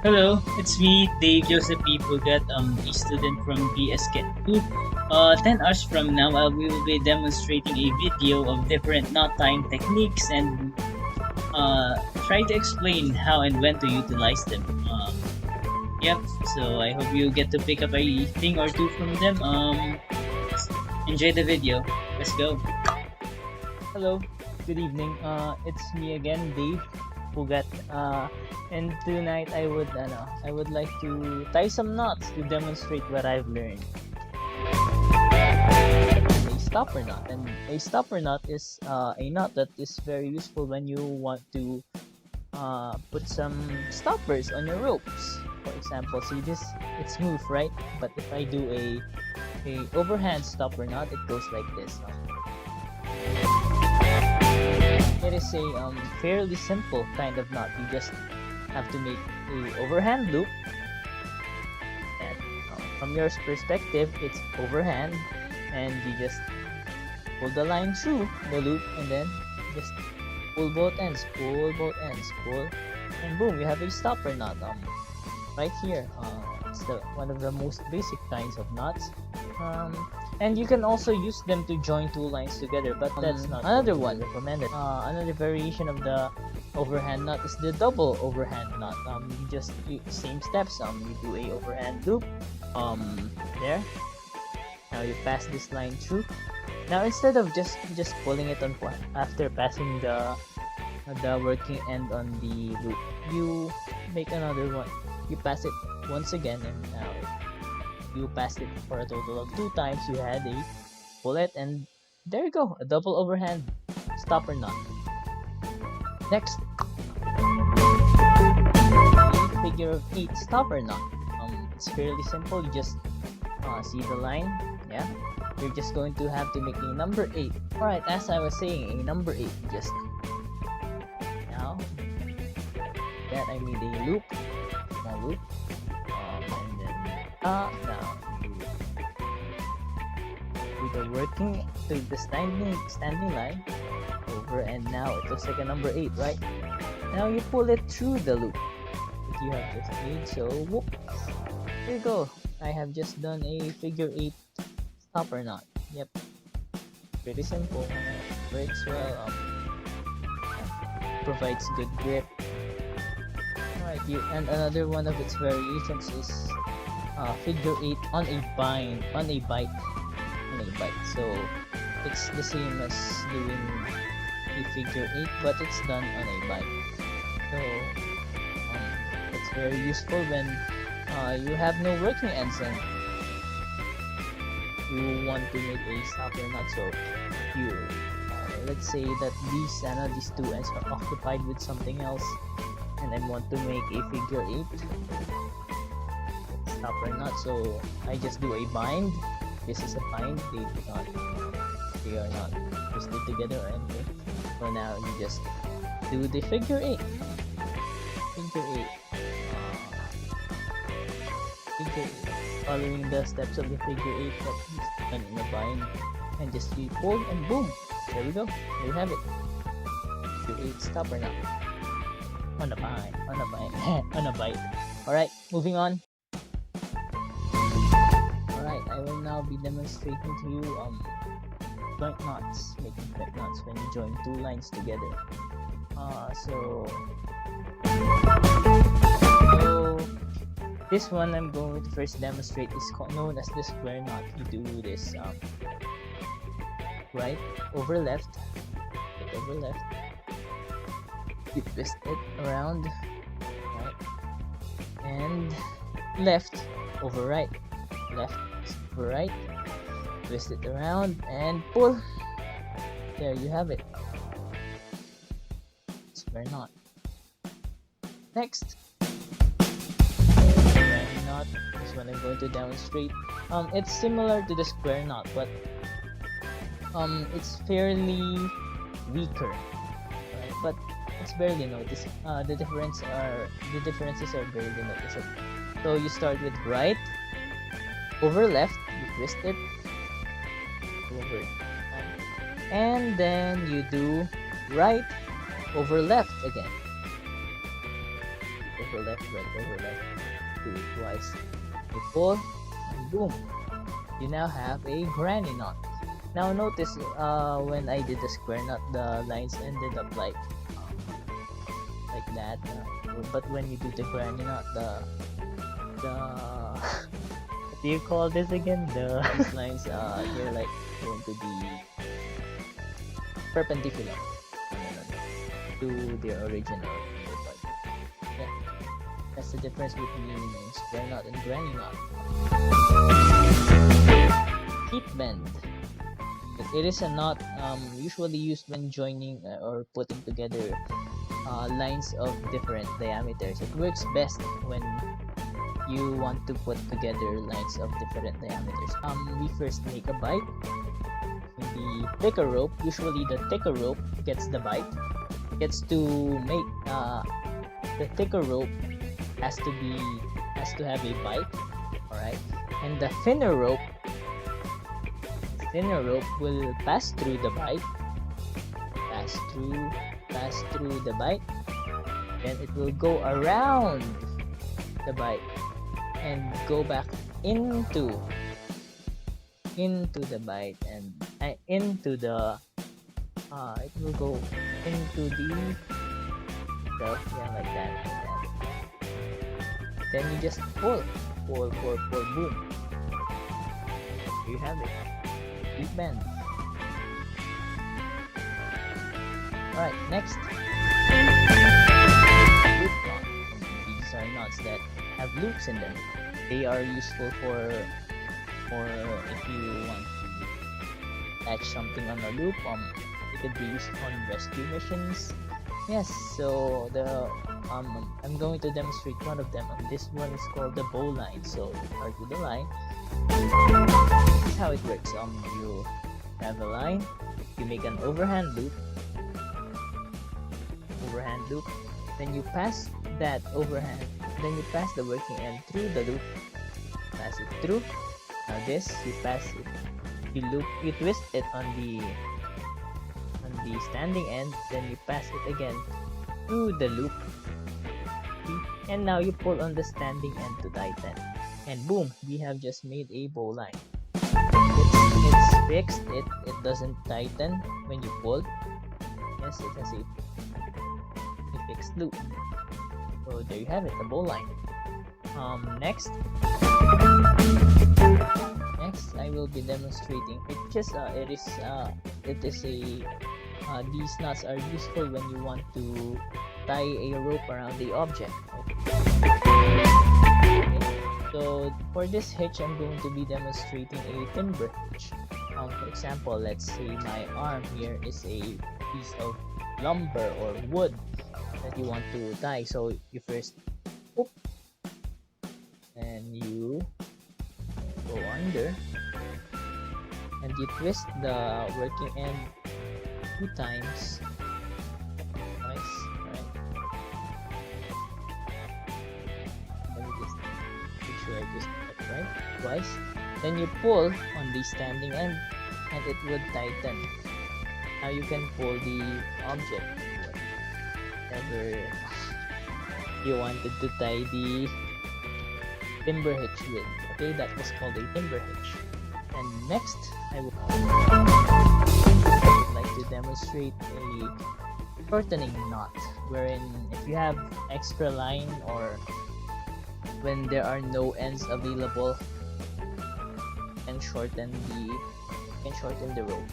Hello, it's me, Dave Joseph P. Pugat, a student from BS Ket 2. 10 hours from now, we will be demonstrating a video of different knot tying techniques and try to explain how and when to utilize them. Yep, so I hope you get to pick up a thing or two from them. Enjoy the video. Let's go. Hello, good evening. It's me again, Dave Pugat. And tonight I would like to tie some knots to demonstrate what I've learned. A stopper knot, and a stopper knot is a knot that is very useful when you want to put some stoppers on your ropes. For example, see this? It's smooth, right? But if I do a overhand stopper knot, it goes like this. It is a fairly simple kind of knot. You just have to make a overhand loop, and from your perspective it's overhand, and you just pull the line through the loop and then just pull both ends, pull, and boom, you have a stopper knot right here. It's one of the most basic kinds of knots, and you can also use them to join two lines together, but that's not another one recommended. Another variation of the overhand knot is the double overhand knot. You just same steps. You do a overhand loop there. Now you pass this line through. Now instead of just pulling it on after passing the working end on the loop, you make another one. You pass it once again, and now you passed it for a total of 2 times. You had a bullet, and there you go, a double overhand stopper knot. Next, a figure of 8 stopper knot. It's fairly simple. You just see the line. Yeah, you're just going to have to make a number 8. All right, as I was saying, a number 8. Just now that I made a loop, small loop, and then now with the working to the standing line over, and now it looks like a number 8, right? Now you pull it through the loop that you have just made. So whoop, there you go. I have just done a figure 8 stopper knot. Yep, pretty simple. Works well. Provides good grip. Alright, and another one of its variations is figure 8 on a bite. So it's the same as doing a figure 8, but it's done on a bite. So it's very useful when you have no working ends and you want to make a stopper knot. So you let's say that these 2 ends are occupied with something else, and I want to make a figure 8 stopper knot. So I just do a bind. This is a bind. They are not twisted together or anything. So now you just do the figure 8. Following the steps of the figure 8 that is done in a bind, and just pull and boom. There we go. There you have it. Figure 8 stopper knot. On a bite. Alright, moving on. Alright, I will now be demonstrating to you joint knots, making joint knots when you join 2 lines together. So this one I'm going to first demonstrate is known as the square knot. You do this right over left, you twist it around, right, and left over right, twist it around and pull. There you have it, square knot. Next, triangle knot is what I'm going to demonstrate. It's similar to the square knot, but it's fairly weaker, right? But it's barely noticed. The differences are barely noticeable. So you start with right over left, you twist it over, and then you do right over left again. over left, right over left, do it twice. You pull, and boom, you now have a granny knot. Now notice when I did the square knot, the lines ended up like that. But when you do the granny knot, the what do you call this again? These lines they're like going to be perpendicular to their original. But yeah, that's the difference between square knot and granny knot. Heat bend. It is a knot usually used when joining or putting together lines of different diameters. It works best when you want to put together lines of different diameters. We first make a bite. The thicker rope, usually the thicker rope gets the bite. Gets to make the thicker rope has to have a bite. All right, and the thinner rope will pass through the bite, pass through the bite, then it will go around the bite and go back into the bite and into the it will go into the like that. Then you just pull, boom. There you have it. Heat bend. Alright, next. Loop knot. These are knots that have loops in them. They are useful for if you want to attach something on a loop. It could be used on rescue missions. Yes, so I'm going to demonstrate one of them. This one is called the bow line. So you start with the line. This is how it works. You have a line, you make an overhand loop, then you pass that overhand, then you pass the working end through the loop, pass it through. Now this, you pass it, you twist it on the standing end, then you pass it again through the loop, and now you pull on the standing end to tighten. And boom, we have just made a bow line. It's fixed. It doesn't tighten when you pull. Yes, it has a fixed loop. So there you have it, the bow line. Next I will be demonstrating. These knots are useful when you want to tie a rope around the object. So for this hitch, I'm going to be demonstrating a timber hitch. For example, let's say my arm here is a piece of lumber or wood that you want to tie. So you first hook and you go under and you twist the working end 2 times. Nice, right? Let me just make sure I twist that right twice. Then you pull on the standing end and it would tighten. Now you can pull the object whatever you wanted to tie the timber hitch with. Okay, that was called a timber hitch. And next, I would like to demonstrate a shortening knot, wherein if you have extra line or when there are no ends available, you can shorten the rope.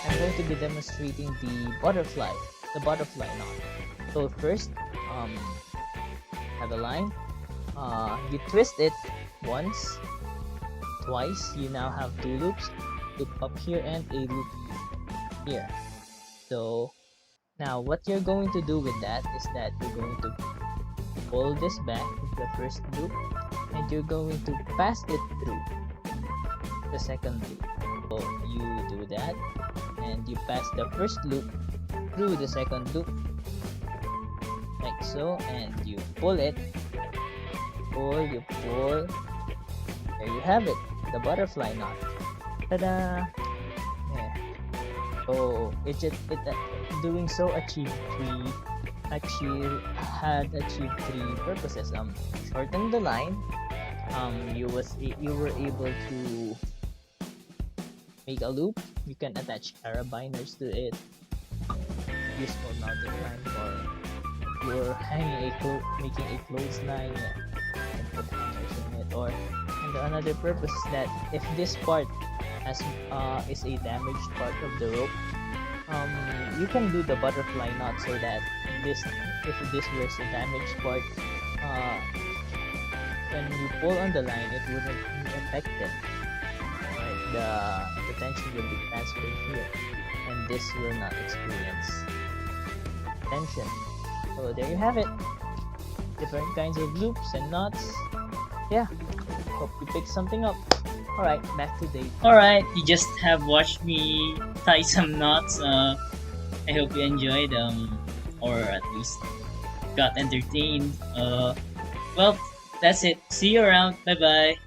I'm going to be demonstrating the butterfly knot. So first, have a line. You twist it once, twice. You now have 2 loops, loop up here and a loop here. So now what you're going to do with that is that you're going to pull this back with the first loop and you're going to pass it through the second loop. So you do that and you pass the first loop through the second loop like so, and you pull it, you pull. There you have it, the butterfly knot. Ta-da! Yeah. So doing so achieved 3 had achieved three purposes. Shorten the line. You were able to make a loop. You can attach carabiners to it. Useful mounting line for you're making a clothesline. And put hangers in it. And another purpose is that if this part is a damaged part of the rope, you can do the butterfly knot so that if this was a damaged part, when you pull on the line, it wouldn't be affected. Right? The tension will be transferred here, and this will not experience tension. So there you have it. Different kinds of loops and knots. Yeah, hope you picked something up. Alright, back to Dave. Alright, you just have watched me tie some knots. I hope you enjoyed, or at least got entertained. Well, that's it. See you around. Bye bye.